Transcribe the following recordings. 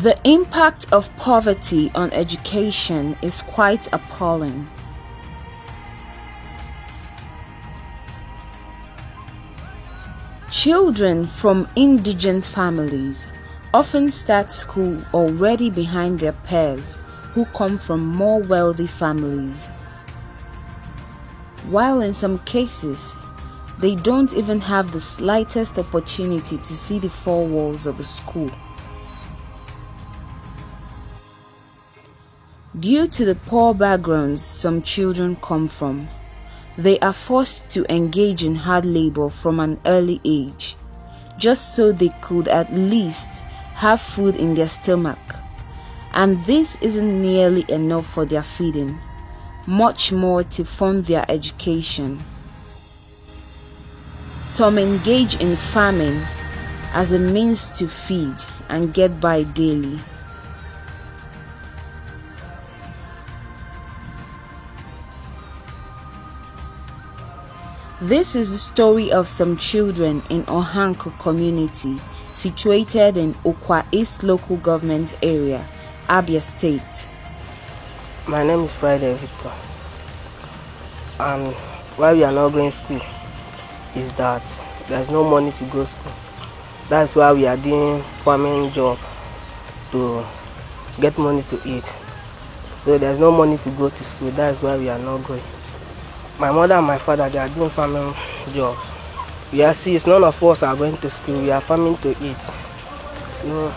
The impact of poverty on education is quite appalling. Children from indigent families often start school already behind their peers who come from more wealthy families, while in some cases, they don't even have the slightest opportunity to see the four walls of a school. Due to the poor backgrounds some children come from, they are forced to engage in hard labor from an early age, just so they could at least have food in their stomach. And this isn't nearly enough for their feeding, much more to fund their education. Some engage in farming as a means to feed and get by daily. This is the story of some children in Ohanko community situated in Okwa East local government area, Abia State. My name is Friday Victor, and why we are not going to school is that there's no money to go to school. That's why we are doing farming job to get money to eat. So there's no money to go to school. That's why we are not going. My mother and my father, they are doing farming jobs. We are seeing none of us are going to school. We are farming to eat. No.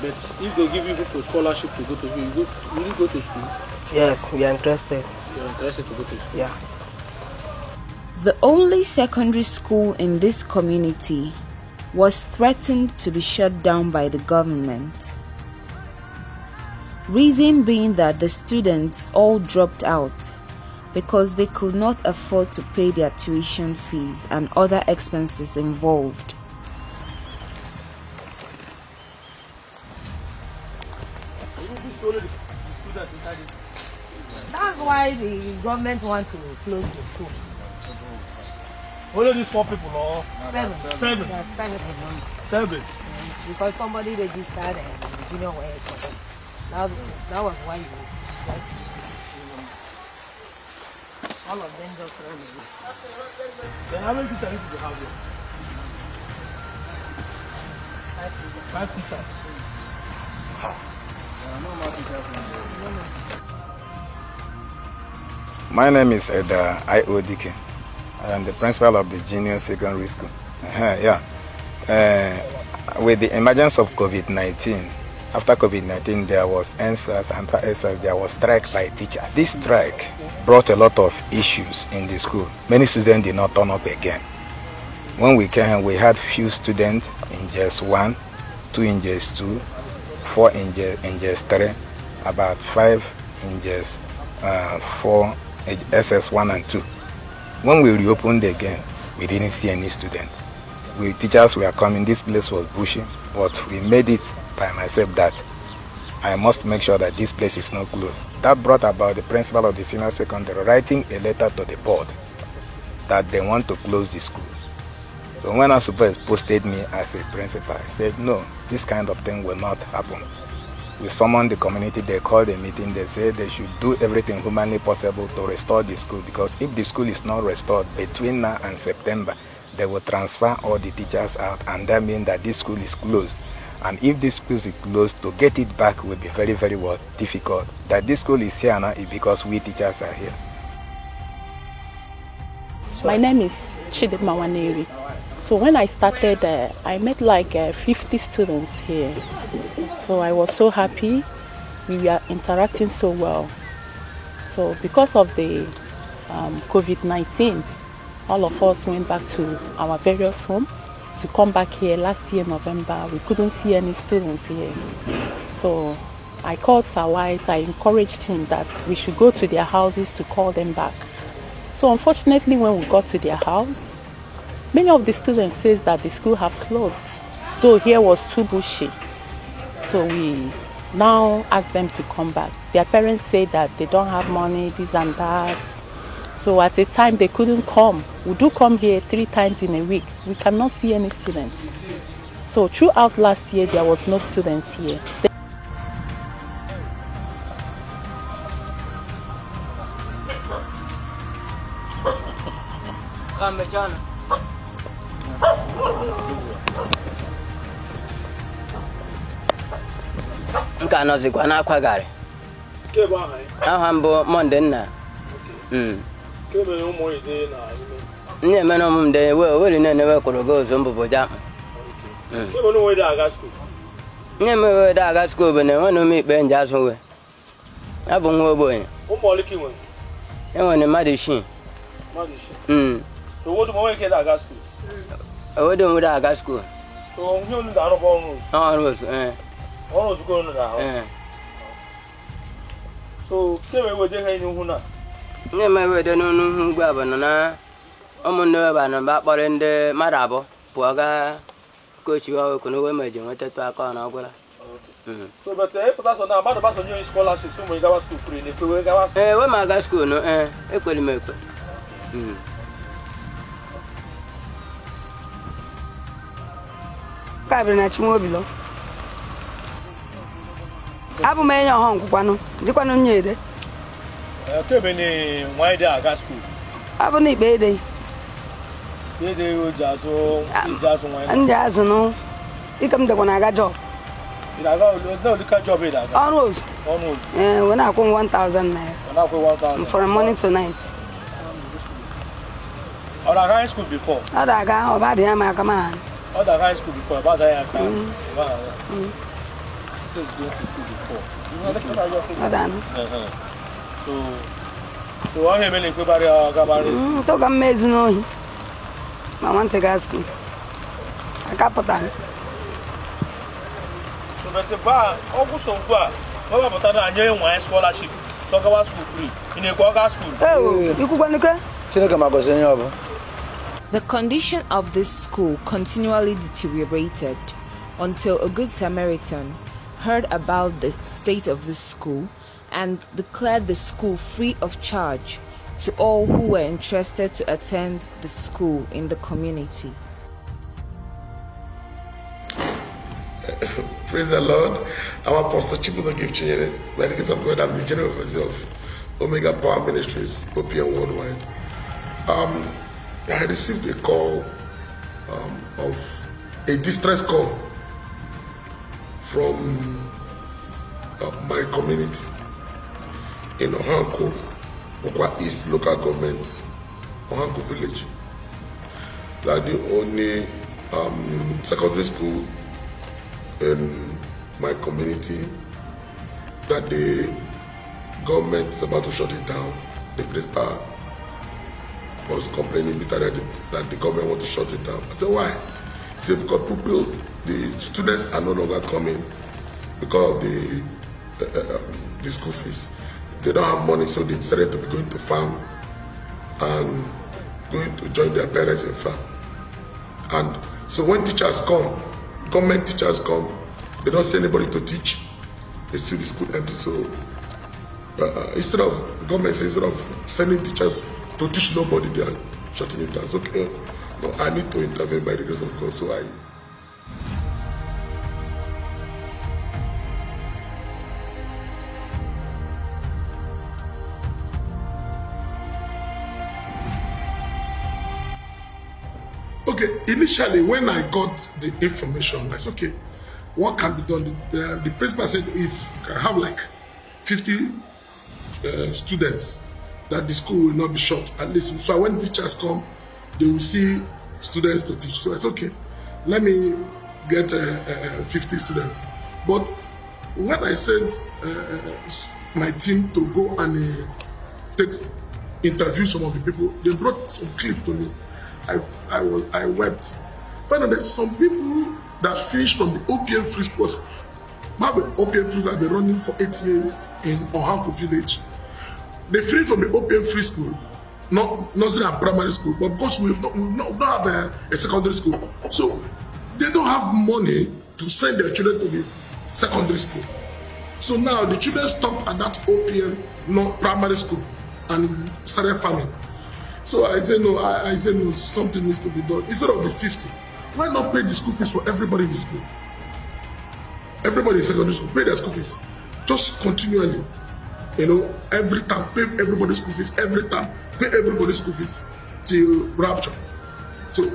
But if they give you a scholarship to go to school, will you go to school? Yes, we are interested. You are interested to go to school? Yeah. The only secondary school in this community was threatened to be shut down by the government. Reason being that the students all dropped out because they could not afford to pay their tuition fees and other expenses involved. That's why the government wants to close the school. Only these 4 people or? Seven. Seven. Seven. Because somebody registered and junior were for them. That was why you just all of them just ran away. Then how many teachers need to have here? 5 teachers. My name is Eda I.O.D.K. I am the principal of the junior secondary school. With the emergence of COVID-19, after COVID-19 there was NSAS, and after NSAS there was strike by teachers. This strike brought a lot of issues in the school. Many students did not turn up again. When we came, we had few students in JS 1, 2 in JS 2, 4 in JS 3, about 5 in JS 4, SS 1 and 2. When we reopened again, we didn't see any students. We teachers were coming, this place was bushy, but we made it by myself that I must make sure that this place is not closed. That brought about the principal of the senior secondary writing a letter to the board that they want to close the school. So when our supervisor posted me as a principal, I said, no, this kind of thing will not happen. We summoned the community, they called a meeting, they said they should do everything humanly possible to restore the school, because if the school is not restored between now and September, they will transfer all the teachers out, and that means that this school is closed. And if this school is closed, to get it back will be very, very difficult. That this school is here now is because we teachers are here. My name is Chidima Waneri. So when I started, I met like 50 students here. So I was so happy. We were interacting so well. So because of the COVID-19, all of us went back to our various homes. To come back here last year, November, we couldn't see any students here. So I called Sir White, I encouraged him that we should go to their houses to call them back. So unfortunately, when we got to their house, many of the students says that the school have closed, though here was too bushy. So we now asked them to come back. Their parents say that they don't have money, this and that. So at a time they couldn't come. We do come here 3 times in a week. We cannot see any students. So throughout last year there was no students here. ka nọzikwa n'Akwagari. Kebe aha ya? Aha mbụ Monday nna. Kebe na ụmụ ide na ime. Nye mena ụmụ mde weli na-enewe kwụrụ gị ụzọ mbụ bụja. Kebe na ụmụ aga school. Nye m ewe da aga school bụ na enwe na ume ikpe nje azụ we. Abụ nwa ogbenye. Ụmụ ole ka inwe? Enwere mmadụ isii. Mmadụ isii. So wodu mo weke da aga school. Owodo m da aga school. So onye olu da arụbọ ọrụ ozu. Ọrụ ozu Ọrụ ozu ko olu da ahụ. So kebe weje ha n'ihu na. Nye m ewe de n'onu ugbu a bụ na ụmụnne ebe na mba kpọrọ ndị mmadụ abụọ pụọ gaa kochi wa ko no we meje nweta to aka na ọgwụla. So but pụta so na mmadụ gbasa nye scholarship so mo gawa school free na ekwe gawa school. We ma ga school no ekweli m ekwe. Kabiri na Chimobilo. Abụ m enye ọhọ nkwụkwanụ, dịkwanụ nyede. Kebe ni nwa ide aga school. Abụ na ikpe ede. Ide o jazo nwa. Ndị azụ nụ. Dịka m dekwa na aga job. Ida ga no dika job ida ga. Ọrụ ozu. Ọrụ ozu. We na-akwụ m 1,000 naira. Na akwụ 1,000. From morning to night. Ọ da high school before. Ọ da-aga ọba dị ya ma aka ma. Ọ da high school before about that aka. So it's going to school before. Ọ da nụ. So ọ ha mele kwebari agabari. To ga mmezu n'ohi. Ma nwantị ga school. Aka pụtara. So but ba ọgwụ so ugbu a ọ bapụta na anye nwa scholarship to gawa school free. Ị na-ekwe ọga school. Ikwukwanụke? Chineke ma gọzie onye ọ bụ. The condition of this school continually deteriorated until a good Samaritan heard about the state of the school and declared the school free of charge to all who were interested to attend the school in the community. Praise the Lord. I'm Apostle Chibuzo Gifchinyere, by the grace of God, I'm the General Overseer of Omega Power Ministries, OPM Worldwide. I received a call of a distress call from my community in Ohanko, Okwa East Local Government, Ohanko Village. That the only secondary school in my community that the government is about to shut it down. The principal was complaining bitterly that the government want to shut it down. I said, why? He said, because people, the students are no longer coming because of the school fees. They don't have money, so they decided to be going to farm and going to join their parents in farm. And so when teachers come, government teachers come, they don't send anybody to teach. They see the school empty. So instead of government, instead of sending teachers to teach nobody, they are shutting it down. So okay, no, I need to intervene by the grace of God. So I. Okay, initially when I got the information, I said, okay, what can be done? The principal said, if I have like 50 students, that the school will not be shut, at least. So when teachers come, they will see students to teach. So I said, okay, let me get 50 students. But when I sent my team to go and interview some of the people, they brought some clips to me. I wept. Find out that some people that finished from the OPM free schools, OPM free have been running for 8 years in Ohanko village. They finished from the OPM free school, not nursery and primary school, but because we don't have a secondary school, so they don't have money to send their children to the secondary school. So now the children stopped at that OPM primary school and started farming. So I said no, no, something needs to be done. Instead of the 50, why not pay the school fees for everybody in the school? Everybody in secondary school, pay their school fees. Just continually, every time, pay everybody's school fees, every time, pay everybody's school fees till rapture. So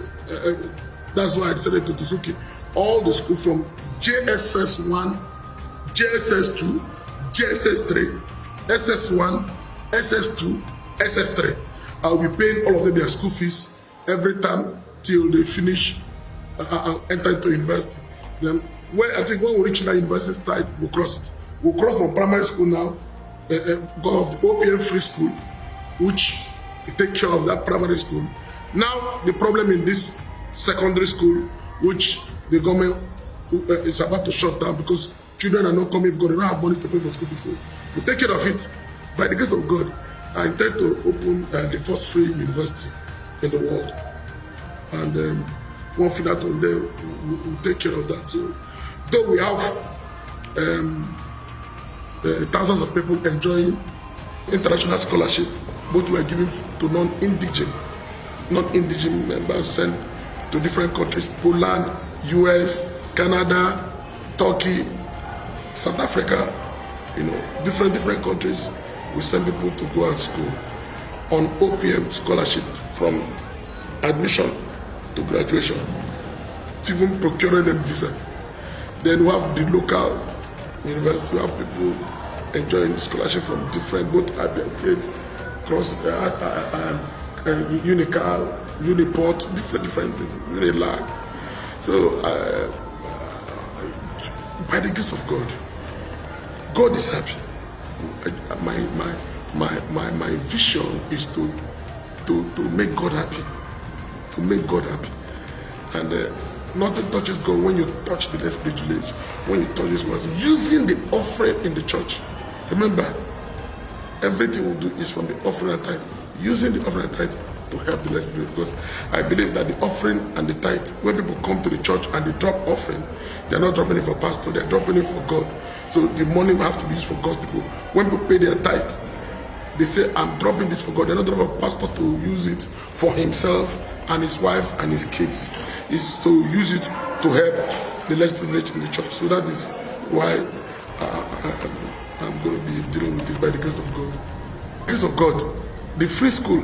that's why I decided to do okay. All the school from JSS 1 JSS2, JSS3, SS1, SS2, SS3. I'll be paying all of them their school fees every time till they finish enter into university. Then I think when we reach that university side, we'll cross it. We'll cross from primary school now, go off the OPM free school, which take care of that primary school. Now the problem in this secondary school, which the government is about to shut down because children are not coming because they don't have money to pay for school fees. So if we take care of it, by the grace of God, I intend to open the first free university in the world. And one thing that one day we'll take care of that. So though we have thousands of people enjoying international scholarship, both were given to non-indigenous members sent to different countries, Poland, US, Canada, Turkey, South Africa, different countries. We send people to go and school on OPM scholarship from admission to graduation, even procuring them visa. Then we have the local university, we have people enjoying scholarship from different, both Abia State, cross Unical, Uniport, different places, Unilag. So by the grace of God, God is happy. My vision is to make God happy, to make God happy, and nothing touches God when you touch the less privileged, when you touch His words, using the offering in the church. Remember, everything we do is from the offering and tithe, using the offering and tithe to help the less privileged, because I believe that the offering and the tithe, when people come to the church and they drop offering, they're not dropping it for pastor, they're dropping it for God. So the money will have to be used for God's people. When people pay their tithe, they say, I'm dropping this for God. They're not dropping for pastor to use it for himself and his wife and his kids. Is to use it to help the less privileged in the church. So that is why I'm going to be dealing with this by the grace of God. Grace of God, the free school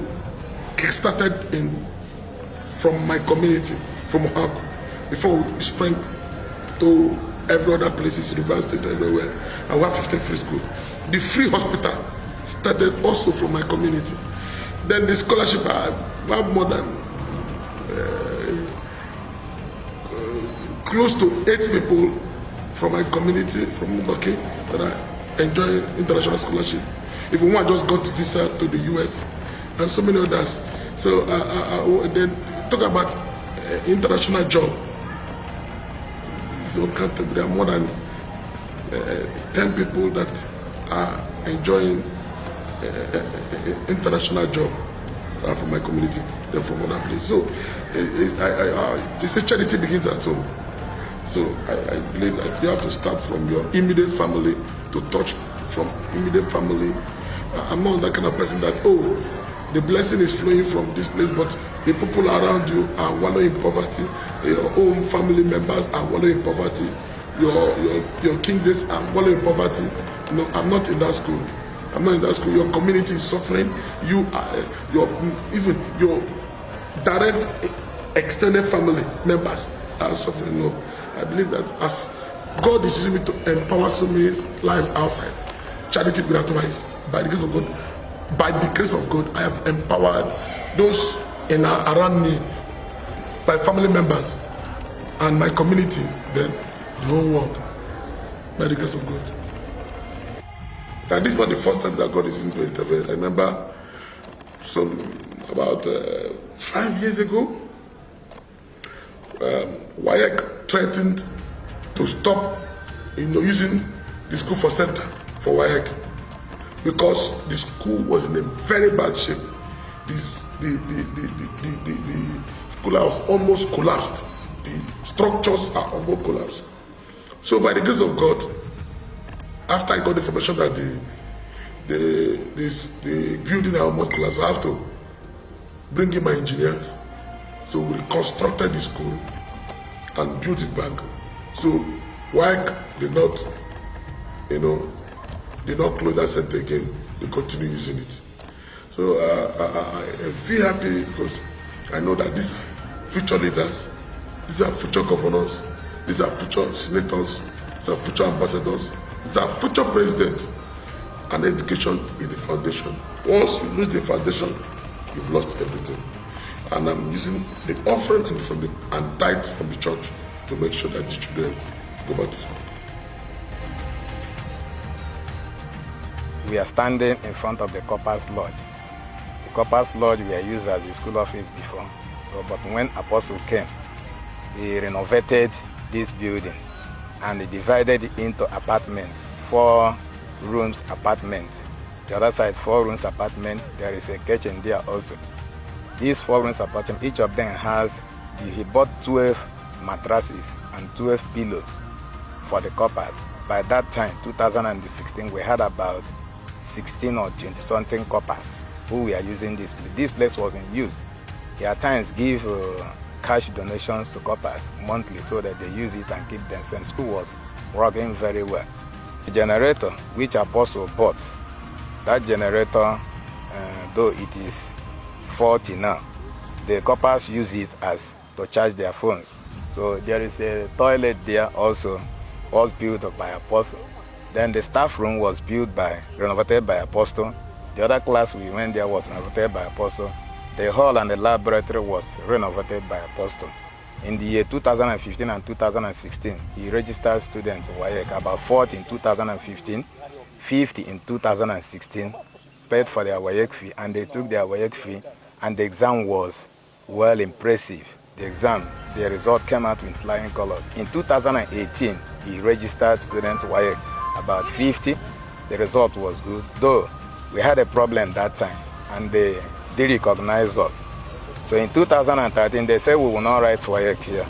started from my community, from Ohaku, before we spread to every other places, university, everywhere. And we have 15 free schools. The free hospital started also from my community. Then the scholarship, I have more than close to 8 people from my community, from Mboke, that are enjoying international scholarship. If one just got a visa to the US, and so many others. So then talk about international job. So there are more than 10 people that are enjoying international job from my community, then from other places. So they say charity begins at home. So I believe that you have to start from your immediate family to touch from immediate family. I'm not that kind of person that, the blessing is flowing from this place, but the people around you are wallowing in poverty. Your own family members are wallowing in poverty. Your kingdoms are wallowing in poverty. No, I'm not in that school. I'm not in that school. Your community is suffering. You are even your direct extended family members are suffering. No, I believe that as God is using me to empower so many lives outside, charity is by the grace of God. By the grace of God, I have empowered those around me, my family members, and my community, then the whole world, by the grace of God. And this is not the first time that God is using to intervene. I remember about 5 years ago, WAEC threatened to stop using the school for center for WAEC, because the school was in a very bad shape. The school house almost collapsed. The structures are almost collapsed. So by the grace of God, after I got the information that the building almost collapsed, I have to bring in my engineers. So we reconstructed the school and built it back. So WAEC did not, did not close that center again. They continue using it. So I feel happy because I know that these are future leaders, these are future governors, these are future senators, these are future ambassadors He's our future president. And education is the foundation. Once you lose the foundation, you've lost everything. And I'm using the offering and tithes from the church to make sure that the children go back to school. We are standing in front of the Corpus Lodge. The Corpus Lodge we are used as the school office before. So, but when Apostle came, he renovated this building and he divided it into apartments, 4 rooms apartment. The other side, 4 rooms apartment. There is a kitchen there also. These 4 rooms apartment, each of them has, he bought 12 mattresses and 12 pillows for the coppers. By that time, 2016, we had about 16 or 20 something coppers who were using this place. This place was in use. They at times give cash donations to coppers monthly so that they use it and keep themselves. School was working very well. The generator which Apostle bought, that generator, though it is faulty now, the coppers use it as to charge their phones. So there is a toilet there also, was built by Apostle. Then the staff room was renovated by Apostle. The other class we went there was renovated by Apostle. The hall and the laboratory was renovated by Apostle. In the year 2015 and 2016, he registered students WAEC, about 40 in 2015, 50 in 2016, paid for their WAEC fee, and they took their WAEC fee, and the exam was well impressive. The exam, the result came out in flying colors. In 2018, he registered students WAEC, about 50. The result was good, though we had a problem that time, and they recognized us. So in 2013, they said we will not write WAEC here.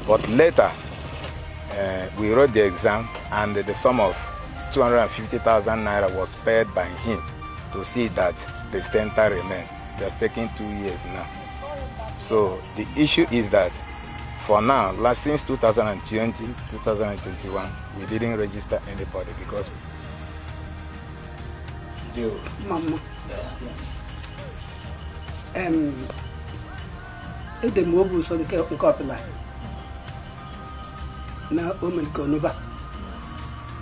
But later, we wrote the exam, and the sum of 250,000 naira was paid by him to see that the center remained. It has taken 2 years now. So the issue is that for now, since 2020, 2021, we didn't register anybody because Mama. Ede m obu so nke ọpịla na omenko nuba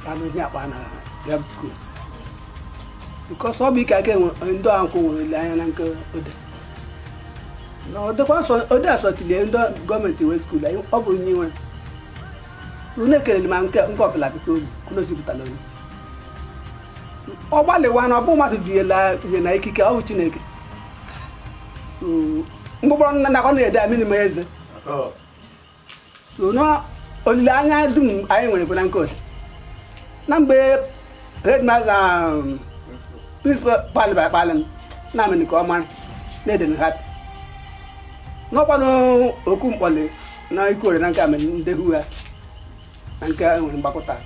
na ihe akpa na grab school because ọ bụ ike aka ndị ahụ nwere anya na nke ode na ode asọtili ndị gọọmenti wee skuul anyị ọ bụ nye nwe unu ekelele ma nke ọpịla biko unu zipụtara onye ọ gbalịwa na ọ bụ mmadụ biela nye na ikike ọ bụ Chineke mgbụgbọrọ na ọ na-ede amini m eze so no olileanya dum anyị nwere bụ na nke ode na mgbe headmaster principal palị na amini ka ọ mara na-ede na ha n'ọkwanụ okwu mkpọli na ikore na nke amini ndị hu ha na nke nwere mgbakọta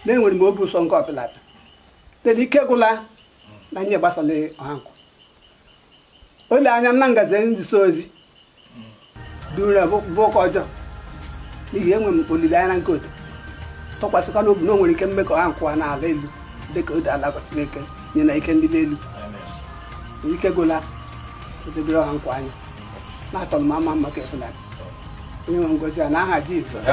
na-enwere m obi ụsọ nke ọpịla tele ike gwụla na nye gbasara ọha nkwụ ole anya m na ngazi nzisa ozi duru bụ ụka ọjọọ n'ihi enwe m olileanya na nke otu tụkwasịkwa n'obi na o nwere ike mmekọ ọha nkwụ na ala elu dịka ode ala Chineke nye na ike ndị elu ike gwụla edebere ọha nkwụ anya na-atọrọ m ama maka efulani onye nwe ngozi a n'aha Jizọs.